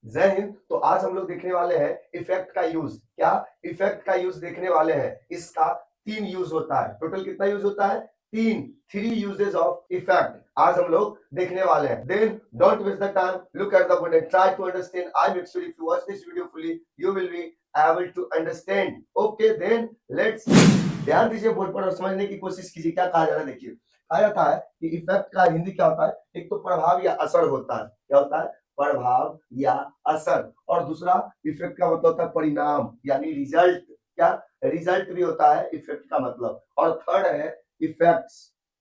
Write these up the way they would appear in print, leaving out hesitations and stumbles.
जय हिंद। तो आज हम लोग देखने वाले हैं इफेक्ट का यूज। क्या इफेक्ट का यूज देखने वाले हैं। इसका 3 यूज होता है। टोटल कितना यूज होता है? 3 यूजेस ऑफ इफेक्ट आज हम लोग देखने वाले हैं। Then don't waste the time, look at the board and try to understand. I am sure if you watch this video fully you will be able to understand. Okay then let's ध्यान दीजिए board पर और समझने की कोशिश कीजिए क्या कहा जा रहा है। देखिए कहा जाता है कि इफेक्ट का हिंदी क्या होता है। एक तो प्रभाव या असर होता है। क्या होता है? प्रभाव या असर। और दूसरा इफेक्ट का मतलब होता है परिणाम यानी रिजल्ट। क्या रिजल्ट भी होता है इफेक्ट का मतलब। और थर्ड है इफेक्ट्स।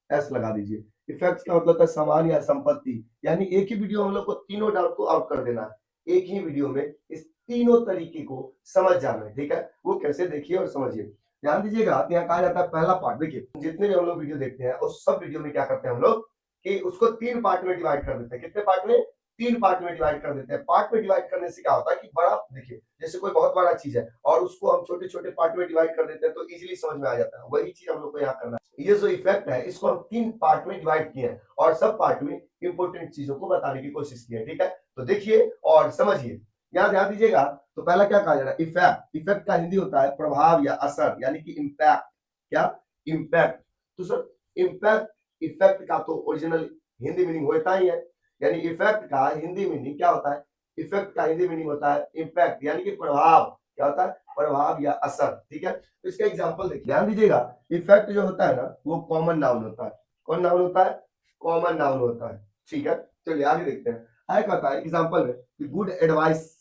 एस लगा दीजिए। इफेक्ट्स का मतलब है सामान या संपत्ति। यानी एक ही वीडियो हम लोग को तीनों डाउट को आउट कर देना है। एक ही वीडियो में इस तीनों तरीके को समझ जाना है। ठीक है, वो कैसे देखिए और समझिए। ध्यान दीजिएगा, यहाँ कहा जाता है पहला पार्ट। देखिए जितने भी हम लोग वीडियो देखते हैं उस सब वीडियो में क्या करते हैं हम लोग कि उसको 3 पार्ट में डिवाइड कर देते हैं। कितने पार्ट में? 3 पार्ट में डिवाइड कर देते हैं। पार्ट में डिवाइड करने से क्या होता है कि बड़ा, देखिए जैसे कोई बहुत बड़ा चीज है और उसको हम छोटे छोटे पार्ट में डिवाइड कर देते हैं तो इजीली समझ में आ जाता है। वही चीज हम लोग को यहाँ करना है। ये जो इफेक्ट है इसको हम 3 पार्ट में डिवाइड किए हैं और सब पार्ट में इंपोर्टेंट चीजों को बताने की कोशिश की है। ठीक है, तो देखिए और समझिए। यहाँ ध्यान दीजिएगा। तो पहला क्या कहा जा रहा है? इफेक्ट। इफेक्ट का हिंदी होता है प्रभाव या असर यानी कि इम्पैक्ट। क्या? इम्पैक्ट। तो सर इम्पैक्ट इफेक्ट का तो ओरिजिनल हिंदी मीनिंग होता ही है। यानी इफेक्ट का हिंदी मीनिंग क्या होता है? इफेक्ट का हिंदी मीनिंग होता है इम्पैक्ट यानी कि प्रभाव। क्या होता है? प्रभाव या असर। ठीक है, तो इसका एग्जांपल देखिए, ध्यान दीजिएगा। इफेक्ट जो होता है ना वो कॉमन नाउन होता है। कौन नाउन होता है? कॉमन नाउन होता है। ठीक है, चलिए आगे देखते हैं। आगे कहता है एग्जांपल में कि good advice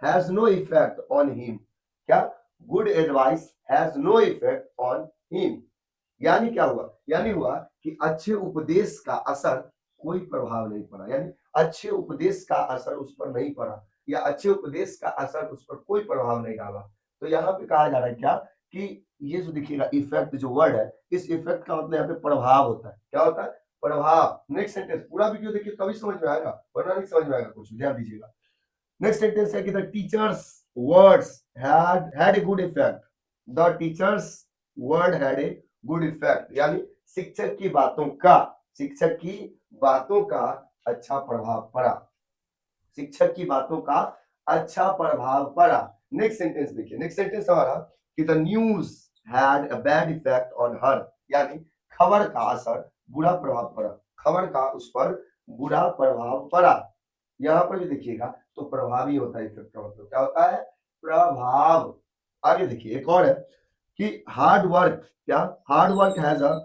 has no effect on him. क्या? Good advice has no effect on him. यानी क्या हुआ? यानी हुआ कि अच्छे उपदेश का असर कोई प्रभाव नहीं पड़ा। यानी अच्छे उपदेश का असर उस पर नहीं पड़ा या अच्छे उपदेश का असर उस पर कोई प्रभाव नहीं डाला। तो यहाँ पे कहा जा रहा है क्या कि ये जो देखिएगा इफेक्ट जो वर्ड है, इस इफेक्ट का मतलब यहाँ पे प्रभाव होता है। क्या होता है? प्रभाव। नेक्स्ट सेंटेंस पूरा वीडियो देखिए तभी समझ में आएगा, वरना नहीं समझ में आएगा कुछ। ध्यान दीजिएगा। नेक्स्ट सेंटेंस है कि the teachers words had a good effect. The teachers word had a good effect यानी शिक्षक की बातों का, शिक्षक की बातों का अच्छा प्रभाव पड़ा। शिक्षक की बातों का अच्छा प्रभाव पड़ा। नेक्स्ट सेंटेंस देखिए। नेक्स्ट सेंटेंस हमारा कि the news had a bad effect on her. यानी खबर का असर बुरा प्रभाव पड़ा। खबर का उस पर बुरा प्रभाव पड़ा। यहाँ पर भी देखिएगा तो प्रभावी होता है। इफेक्ट का मतलब क्या होता है? प्रभाव। आगे देखिए एक और है कि हार्ड वर्क। क्या? Hard work has a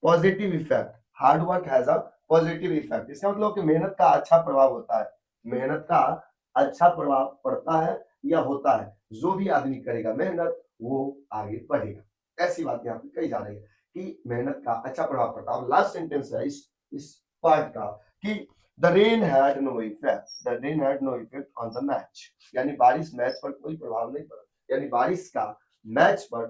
positive effect. Hard work has a positive effect. इसका मतलब कि मेहनत का अच्छा प्रभाव होता है। मेहनत का अच्छा प्रभाव पड़ता है या होता है। जो भी आदमी करेगा मेहनत वो आगे बढ़ेगा। ऐसी बात यहाँ पे कही जा रही है कि मेहनत का अच्छा प्रभाव पड़ता है। अब लास्ट सेंटेंस है इस पार्ट का कि the rain had no effect. The rain had no effect on the match. यानी बारिश मैच पर कोई प्रभाव नहीं पड़ा। यानी बारिश का मैच पर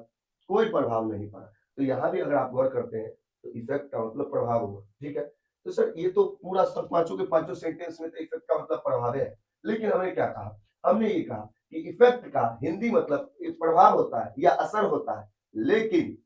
कोई प्रभाव नहीं पड़ा। तो यहाँ भी अगर आप गौर करते हैं तो इफेक्ट का मतलब प्रभाव हुआ। ठीक है, तो सर ये तो पूरा सब पांचों के पांचों सेंटेंस में तो इफेक्ट का मतलब प्रभाव है। लेकिन हमने क्या कहा? हमने ये कहा कि इफेक्ट का हिंदी मतलब प्रभाव होता है या असर होता है। लेकिन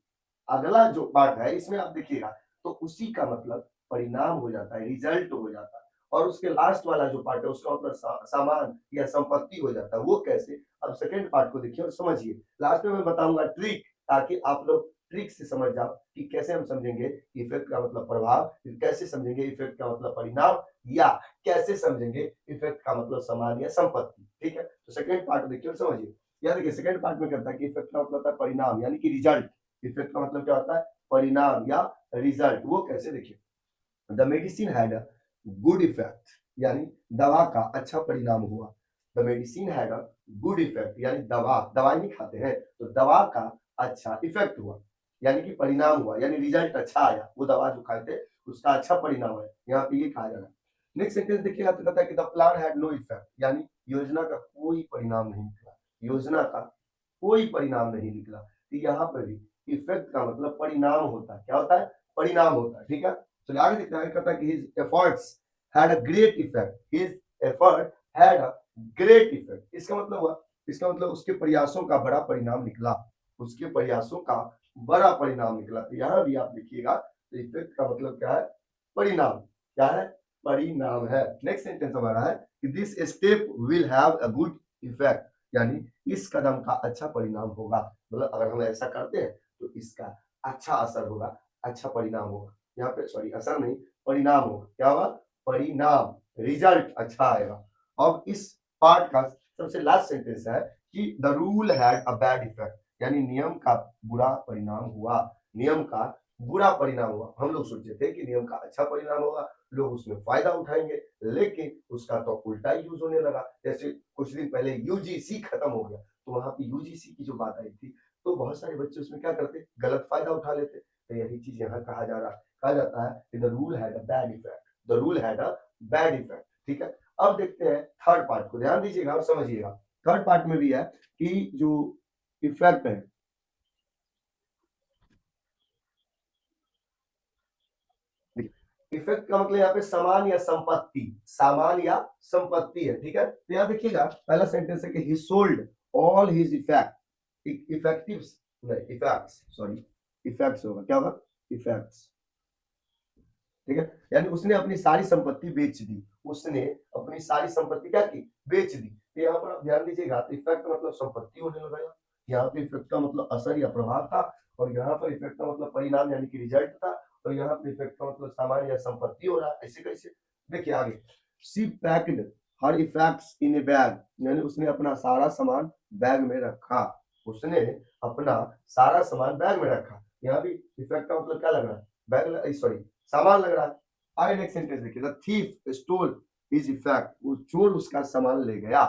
अगला जो पार्ट है इसमें आप देखिएगा तो उसी का मतलब परिणाम हो जाता है, रिजल्ट हो जाता है। और उसके लास्ट वाला जो पार्ट है उसका मतलब सामान या संपत्ति हो जाता है। वो कैसे? अब सेकेंड पार्ट को देखिए और समझिए। लास्ट में मैं बताऊंगा ट्रिक, ताकि आप लोग ट्रिक से समझ जाओ कि कैसे हम समझेंगे इफेक्ट का मतलब प्रभाव, कैसे समझेंगे इफेक्ट का मतलब परिणाम, या कैसे समझेंगे इफेक्ट का मतलब सामान या संपत्ति। ठीक है, तो सेकेंड पार्ट देखिए और समझिए। यह देखिए सेकेंड पार्ट में कहता है कि इफेक्ट का मतलब होता है परिणाम यानी कि रिजल्ट। इफेक्ट का मतलब क्या होता है? परिणाम या रिजल्ट। वो कैसे? देखिए the medicine had a good effect यानी दवा का अच्छा परिणाम हुआ। The medicine had a good effect यानी दवाई नहीं खाते हैं तो दवा का अच्छा इफेक्ट हुआ यानी कि परिणाम हुआ, यानी रिजल्ट अच्छा आया। वो दवा जो खाए थे उसका अच्छा परिणाम है, यहाँ पे ये कहा जा रहा है। नेक्स्ट सेंटेंस देखिएगा तो कहता है कि the plan had no effect यानी योजना का कोई परिणाम नहीं निकला। योजना का कोई परिणाम नहीं निकला। तो यहाँ पर भी इफेक्ट का मतलब परिणाम होता है। क्या होता है? परिणाम होता है। ठीक है, चलिए आगे देखते हैं। कहता है कि his efforts had a great effect. His effort had a great effect. इसका मतलब हुआ, इसका मतलब उसके प्रयासों का बड़ा परिणाम निकला। उसके प्रयासों का बड़ा परिणाम निकला। तो यहाँ भी आप देखिएगा तो इफेक्ट का मतलब क्या है? परिणाम। क्या है? परिणाम है। नेक्स्ट सेंटेंस हमारा है कि this step will have a good effect, यानी इस कदम का अच्छा परिणाम होगा। मतलब अगर हम ऐसा करते हैं तो इसका अच्छा असर होगा, अच्छा परिणाम होगा। यहाँ पे सॉरी असर नहीं, परिणाम होगा। क्या होगा? परिणाम, रिजल्ट अच्छा आएगा। अब इस पार्ट का सबसे लास्ट सेंटेंस है कि the rule had a bad effect, यानी नियम का बुरा परिणाम हुआ। नियम का बुरा परिणाम हुआ। हम लोग सोचे थे कि नियम का अच्छा परिणाम होगा, लोग उसमें फायदा उठाएंगे, लेकिन उसका तो उल्टा यूज होने लगा। जैसे कुछ दिन पहले यूजीसी खत्म हो गया, तो वहां पे यूजीसी की जो बात आई थी, तो बहुत सारे बच्चे उसमें क्या करते, गलत फायदा उठा लेते। तो यही चीज यहाँ कहा जा रहा है, कहा जाता है कि the rule had a bad effect, the rule had a bad effect. ठीक है, अब देखते हैं थर्ड पार्ट को, ध्यान दीजिएगा और समझिएगा। थर्ड पार्ट में भी है कि जो इफेक्ट है, इफेक्ट का मतलब यहाँ पे सामान या संपत्ति, सामान या संपत्ति है। ठीक है, तो यहाँ देखिएगा पहला सेंटेंस है कि ही sold all his effect, effectives नहीं इफेक्ट्स, सॉरी इफेक्ट्स होगा, क्या होगा? इफेक्ट्स। ठीक है, यानी उसने अपनी सारी संपत्ति बेच दी, उसने अपनी सारी संपत्ति क्या की? बेच दी। तो यहाँ पर आप ध्यान दीजिएगा, तो इफेक्ट मतलब संपत्ति होने लगा। यहाँ पे इफेक्ट का मतलब असर या प्रभाव था, और यहाँ पर इफेक्ट का मतलब परिणाम यानी कि रिजल्ट था, और यहाँ पे इफेक्ट का मतलब सामान या संपत्ति हो रहा है। ऐसे कैसे? देखिए आगे, she packed her effects in A bag, यानी उसने अपना सारा सामान बैग में रखा, उसने अपना सारा सामान बैग में रखा। यहाँ भी इफेक्ट का मतलब क्या लग रहा है? बैग, सॉरी सामान लग रहा है। आगे नेक्स्ट सेंटेंस देखिए, the thief stole his effect, वो चोर उसका सामान ले गया,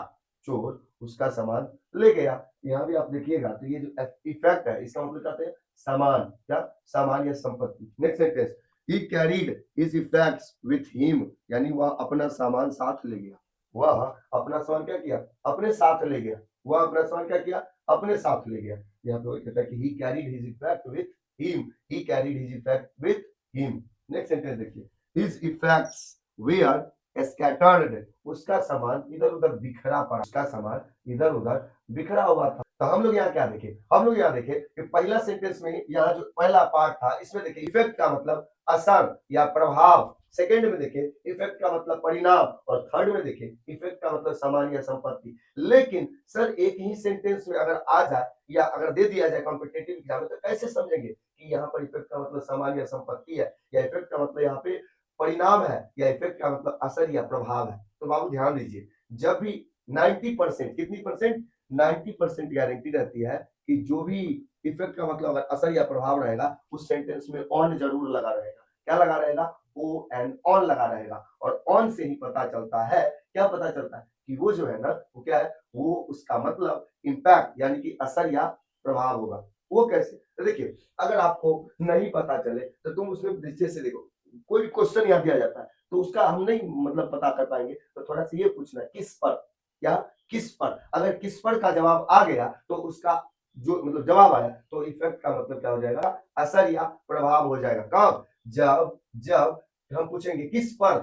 चोर उसका सामान ले गया। यहाँ भी आप देखिएगा, तो ये जो इफेक्ट है इसका मतलब कहते हैं सामान, क्या? सामान या संपत्ति। Next sentence, he carried his effects with him, यानी वह अपना सामान साथ ले गया, वह अपना सामान क्या किया? अपने साथ ले गया, वह अपना सामान क्या किया? अपने साथ ले गया। यहाँ पे वही कहता है कि he carried his effect with him, he carried his effect with him. Next sentence देखिए, his effects were scattered, उसका सामान इधर उधर बिखरा पड़ा, उसका सामान इधर उधर बिखरा हुआ था। तो हम लोग यहाँ क्या देखे? हम लोग यहाँ देखे कि पहला सेंटेंस में यहाँ जो पहला पार्ट था, इसमें देखिए इफेक्ट का मतलब असर या प्रभाव, सेकंड में देखे इफेक्ट का मतलब परिणाम, और थर्ड में देखे इफेक्ट का मतलब सामान या संपत्ति। लेकिन सर एक ही सेंटेंस में अगर आ जाए या अगर दे दिया जाए कॉम्पिटेटिव एग्जाम में, तो कैसे समझेंगे कि यहाँ पर इफेक्ट का मतलब सामान या संपत्ति है, या इफेक्ट का मतलब यहाँ पे परिणाम है, या इफेक्ट का मतलब असर या प्रभाव है? तो बाबू ध्यान दीजिए, जब भी 90%, कितनी परसेंट? 90% गारंटी रहती है कि जो भी इफेक्ट का मतलब अगर असर या प्रभाव रहेगा, उस सेंटेंस में ऑन जरूर लगा रहेगा। क्या लगा रहेगा? ओ एन, ऑन लगा रहेगा। और ऑन से ही पता चलता है, क्या पता चलता है? कि वो जो है ना, वो क्या है? वो उसका मतलब इम्पैक्ट यानी कि असर या प्रभाव होगा। वो कैसे? तो देखिए, अगर आपको नहीं पता चले तो तुम उसमें नीचे से देखो, कोई भी क्वेश्चन यहाँ दिया जाता है तो उसका हम नहीं मतलब पता कर पाएंगे, तो थोड़ा सा ये पूछना है किस पर, या किस पर। अगर किस पर का जवाब आ गया तो उसका जो मतलब जवाब आया, तो इफेक्ट का मतलब क्या हो जाएगा? असर या प्रभाव हो जाएगा। कब? जब जब हम पूछेंगे किस पर,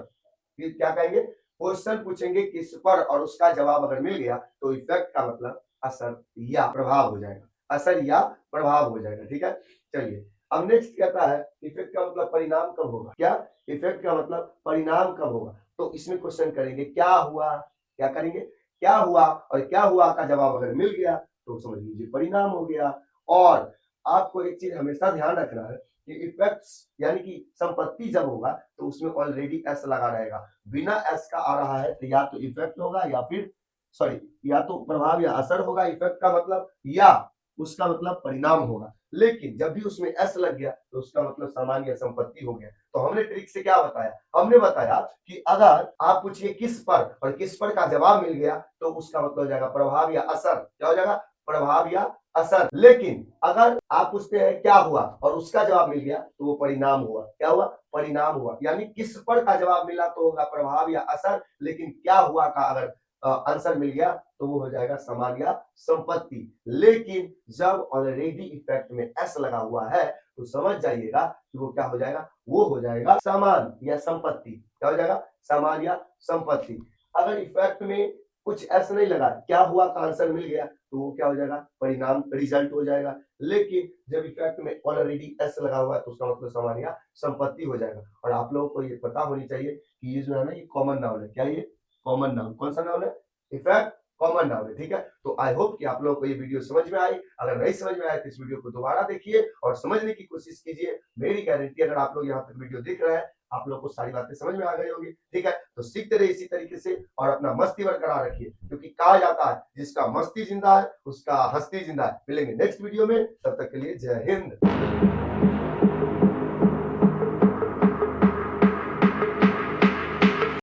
क्या कहेंगे? क्वेश्चन पूछेंगे किस पर, और उसका जवाब अगर मिल गया तो इफेक्ट का मतलब असर या प्रभाव हो जाएगा, असर या प्रभाव हो जाएगा। ठीक है, चलिए अब नेक्स्ट कहता है इफेक्ट का मतलब परिणाम कब होगा? क्या? इफेक्ट का मतलब परिणाम कब होगा? तो इसमें क्वेश्चन करेंगे क्या हुआ, क्या करेंगे? क्या हुआ, और क्या हुआ का जवाब अगर मिल गया तो समझ लीजिए परिणाम हो गया। और आपको एक चीज हमेशा ध्यान रखना है कि इफेक्ट्स यानी कि संपत्ति जब होगा तो उसमें ऑलरेडी एस लगा रहेगा। बिना एस का आ रहा है तो या तो इफेक्ट होगा, या फिर सॉरी, या तो प्रभाव या असर होगा इफेक्ट का मतलब, या उसका मतलब परिणाम होगा। लेकिन जब भी उसमें एस लग गया तो उसका मतलब सामान या संपत्ति हो गया। तो हमने ट्रिक से क्या बताया? हमने बताया कि अगर आप पूछिए किस पर और किस पर का जवाब मिल गया तो उसका मतलब हो जाएगा प्रभाव या असर। क्या हो जाएगा? प्रभाव या असर। लेकिन अगर आप पूछते हैं क्या हुआ और उसका जवाब मिल गया तो वो परिणाम हुआ। क्या हुआ? परिणाम हुआ। यानी किस पर का जवाब मिला तो होगा प्रभाव या असर, लेकिन क्या हुआ का अगर आंसर मिल गया तो वो हो जाएगा सामान या संपत्ति। लेकिन जब ऑलरेडी इफेक्ट में एस लगा हुआ है तो समझ जाइएगा कि वो क्या हो जाएगा? वो हो जाएगा सामान या संपत्ति। क्या हो जाएगा? सामान या संपत्ति। अगर इफेक्ट में कुछ ऐसा नहीं लगा, क्या हुआ का आंसर मिल गया तो वो क्या हो जाएगा, परिणाम रिजल्ट हो जाएगा। लेकिन जब इफेक्ट में ऑलरेडी एस लगा हुआ है तो उसका मतलब सामान या संपत्ति हो जाएगा। और आप लोगों को ये पता होनी चाहिए कि ये जो है ना, ये कॉमन नाउन है। क्या ये कॉमन नाउन, कौन सा नाउन है, इफेक्ट कॉमन नाउन है। ठीक है, तो आई होप कि आप लोगों को ये वीडियो समझ में आई। अगर नहीं समझ में आए तो इस वीडियो को दोबारा देखिए और समझने की कोशिश कीजिए। मेरी गारंटी, अगर आप लोग यहाँ तक वीडियो देख रहे हैं, आप लोग को सारी बातें समझ में आ गई होगी। ठीक है, तो सीखते रहिए इसी तरीके से और अपना मस्ती बरकरार रखिए, क्योंकि कहा जाता है जिसका मस्ती जिंदा है उसका हस्ती जिंदा है। मिलेंगे नेक्स्ट वीडियो में, तब तक के लिए जय हिंद।